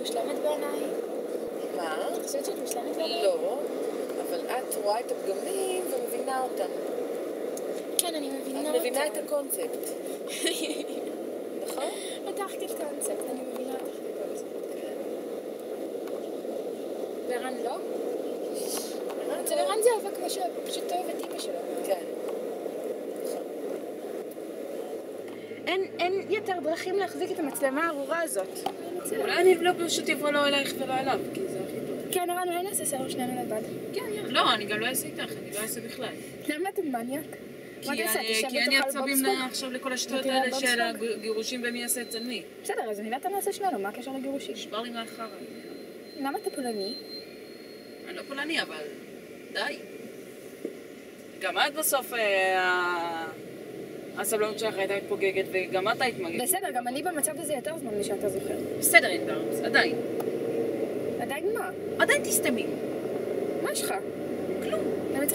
מושלמת בעיניי? מה? את חושבת שאת מושלמת בעיניי? לא, אבל את רואה את הפגמים ומבינה אותם. כן, אני מבינה אותם. את מבינה את הקונספט. נכון? פתחתי את הקונספט, אני מבינה אותך את הקונספט. וערן לא? אצל ערן זה אהבה כמו שפשוט אוהב את אמא שלו. כן. אין יותר דרכים להחזיק את המצלמה הארורה הזאת. אולי אני לא פשוט יבוא לא אלייך ולא אליו, כי זה הכי טוב. כן, ערן, אולי נעשה סרט שנינו לבד. כן, לא, אני גם לא אעשה איתך, אני לא אעשה בכלל. למה אתה מניאק? כי אני עצבים עכשיו לכל השטויות האלה של הגירושים ומי יעשה את מי. בסדר, אז אני ואתה נעשה שנינו, מה הקשר לגירושים? נשבר לי מאחר. למה אתה פולני? אני לא פולני, אבל די. גם את בסוף הסבלנות שלך הייתה מתפוגגת וגם את היית מגגת. בסדר, גם אני במצב הזה יותר זמן משאתה זוכר. בסדר, ענבר, עדיין. עדיין מה? עדיין תסתמי. מה יש לך? כלום. אני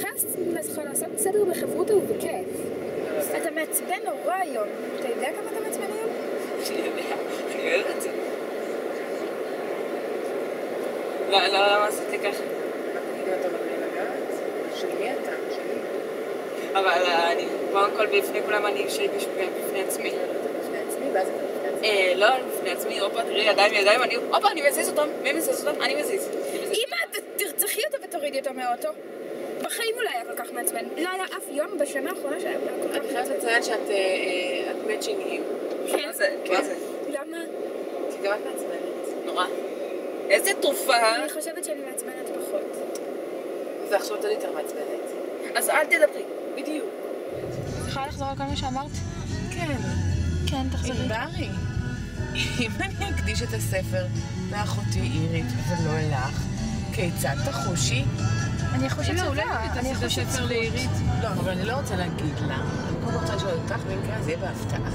צריכה לעשות סדר בחברות ובכיף. אתה מעצבן נורא היום. אתה יודע כמה אתה מעצבן היום? אני יודע, אני אוהב את זה. לא, למה עשית לי ככה? אם אתה מגרעי לגעת, של מי אתה? שלי. אבל אני, קודם כל בפני כולם אני שלי בפני עצמי. בפני עצמי, ואז אתה בפני עצמי. לא, בפני עצמי, הופה, תראי, ידיים, אני מזיז אותם. מי מזיז אותם? אני מזיז. אמא, תרצחי אותו ותורידי אותו מהאוטו. בחיים אולי היה כל כך מעצבן. לא היה אף יום בשנה האחרונה שהיה כל כך אני חייבת לציין שאת מאצ'ינגים. כן. מה זה? מה זה? למה? כי גם את מעצבנת. נורא. איזה תרופה. אני חושבת שאני מעצבנת פחות. זה עכשיו עוד יותר מעצבנת. אז אל תדברי. בדיוק. צריכה לחזור על כל מה שאמרת? כן. כן, תחזרי. ברי, אם אני אקדיש את הספר לאחותי אירית ולא לך, כיצד תחושי? אני חושבת אולי שזה. אני חושבת ספר לעירית. לא, אבל אני לא רוצה להגיד לה. אני קודם רוצה לשאול אותך, במקרה זה יהיה בהפתעה.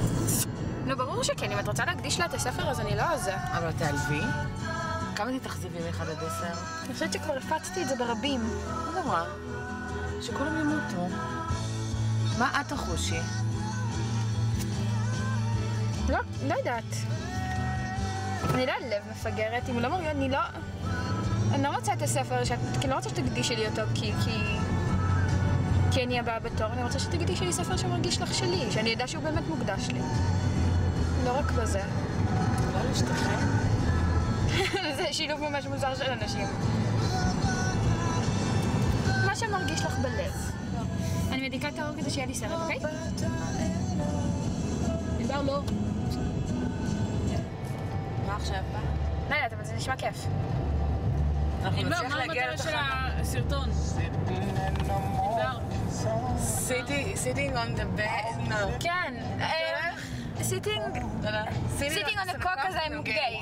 לא, ברור שכן. אם את רוצה להקדיש לה את הספר, אז אני לא על זה. אבל תעלבי. כמה תתאכזבי מ1 עד 10? אני חושבת שכבר הפצתי את זה ברבים. לא נורא. שכולם ימותו. מה את תחושי? לא יודעת. אני לא לב מפגרת. אם הוא לא מרגיש, אני לא רוצה את הספר, כי אני לא רוצה שתקדישי לי אותו, כי אני הבאה בתור. אני רוצה שתקדישי לי ספר שמרגיש לך שלי, שאני יודע שהוא באמת מוקדש לי. לא רק בזה. לא להשתכן? זה שילוב ממש מוזר של אנשים. מה שמרגיש לך בלב. אני מדליקה את האור כדי שיהיה לי סרט, אוקיי? ענבר לא. מה עכשיו? לא יודעת, אבל זה נשמע כיף. אנחנו ענבר, נצליח מה להגיע המטרה של לתחנה. הסרטון? ענבר. Sitting on the bed. No. כן. Sitting on the cock as I'm gay.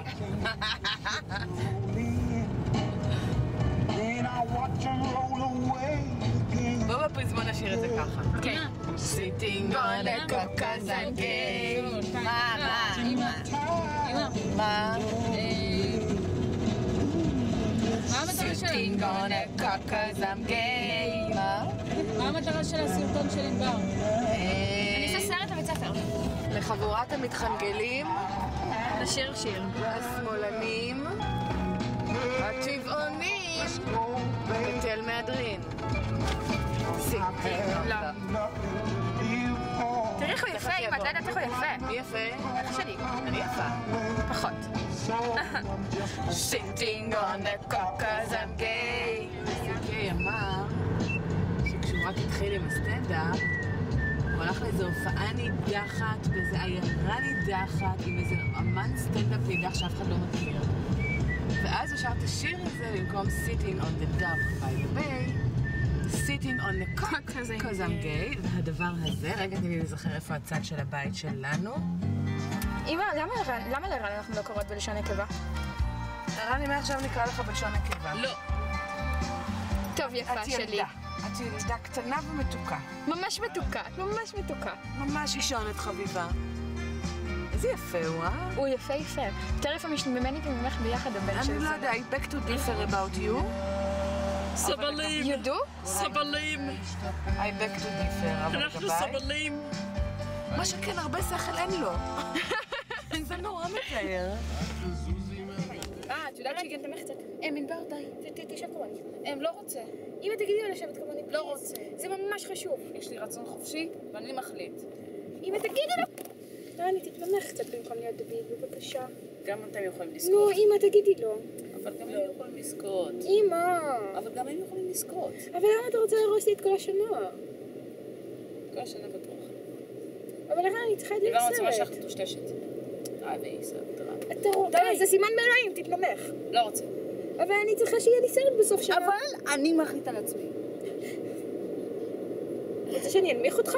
בוא בפזמון נשאיר את זה ככה. כן. Sitting on the cock as I'm gay. מה? מה המטרה של... Sitting on a cock as I'm gay. מה המטרה של הסרטון של ענבר? אני אעשה סרט לבית ספר. לחבורת המתחנגלים, לשיר שיר. השמאלנים, הצבעונים, בתל מהדרין. לא. תראי איך הוא יפה, אם את לא יודעת איך הוא יפה. מי יפה? אח שלי. אני יפה. פחות. Sitting on the cock as I'm gay. סייקי אמר שכשהוא רק התחיל עם הסטנדאפ, הוא הלך לאיזו הופעה נידחת, באיזו עיירה נידחת, עם איזה אמן סטנדאפ נידח שאף אחד לא מכיר. ואז הוא שר את השיר הזה במקום Sitting on the dock by the bay, Sitting on the cock because I'm gay, והדבר הזה, רגע תני לי לזכר איפה הצד של הבית שלנו. אמא, למה לרן אנחנו לא קוראות בלשון נקבה? רני, מעכשיו נקרא לך בלשון נקבה. לא. טוב, יפה שלי. את ילדה קטנה ומתוקה. ממש מתוקה, ממש מתוקה. ממש אישונת חביבה. איזה יפה הוא, אה? הוא יפה. יותר יפה ממני וממך ביחד הבן של אני זה. לא יודע, I beg to differ about you. סבלים. You do? סבלים. I beg to differ, אבל אנחנו גביי. סבלים. מה שכן, הרבה שכל אין לו. זה נורא מצער. יודעת שהיא כן תמך קצת. ענבר, די. תשב כמוני. לא רוצה. אמא, תגידי לה לשבת כמוני. לא רוצה. זה ממש חשוב. יש לי רצון חופשי, ואני מחליט. אמא, תגידי לה. אני תתמך קצת במקום להיות דביל, בבקשה. גם אתם יכולים נו, לזכות. אמא, תגידי לו. אבל גם הם יכולים לזכות. אמא. אבל גם הם יכולים לזכות. אבל למה אתה רוצה להרוס לי את כל השנה? כל השנה בטוח. אבל למה אני צריכה את דיברנו על סרט? צבא שחת טושטשת. ואיסה, אתה רואה, זה סימן באלוהים, תתנמך. לא רוצה. אבל אני צריכה שיהיה לי סרט בסוף שנה. אבל אני מחליט על עצמי. רוצה שאני אנמיך אותך?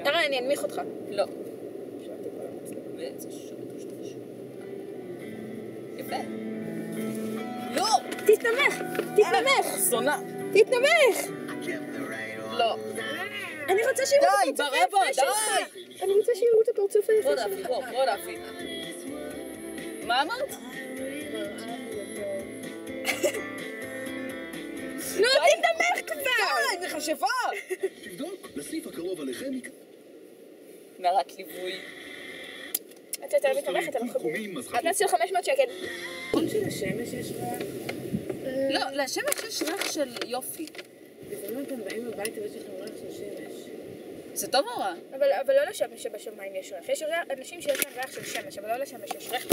תראה, אני אנמיך אותך. לא. וזה שוב טושטש. יפה. לא! תתנמך! תתנמך! זונה. תתנמך! לא. אני רוצה שיראו את די, הפרצוף ברבע, היפה שלך. די! אני רוצה שיראו את הפרצוף היפה בוא שלך. דאפי, בוא דאפי. מה אמרת? נו, תתנמך כבר! די, מכשפה! תבדוק, לסניף הקרוב עליכם מערת ליווי. אתה יותר מתנמכת, אני לא חושבת. את נצל 500 שקל. נכון שלשמש יש ריח? לא, לשמש יש ריח של יופי. לפעמים אתם באים הביתה ויש לכם ריח של שמש. זה טוב או רע? אבל לא לשמש שבשמיים יש ריח. יש אנשים שיש להם ריח של שמש, אבל לא לשמש יש ריח.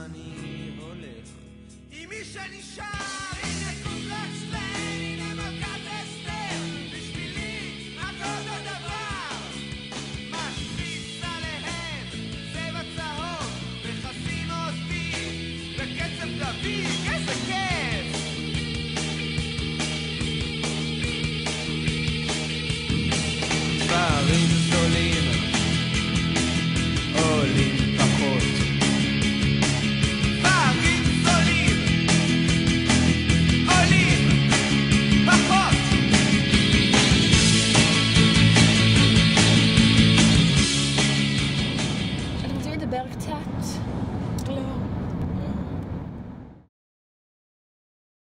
אני הולך עם מי שנשאר, הנה קומפלקס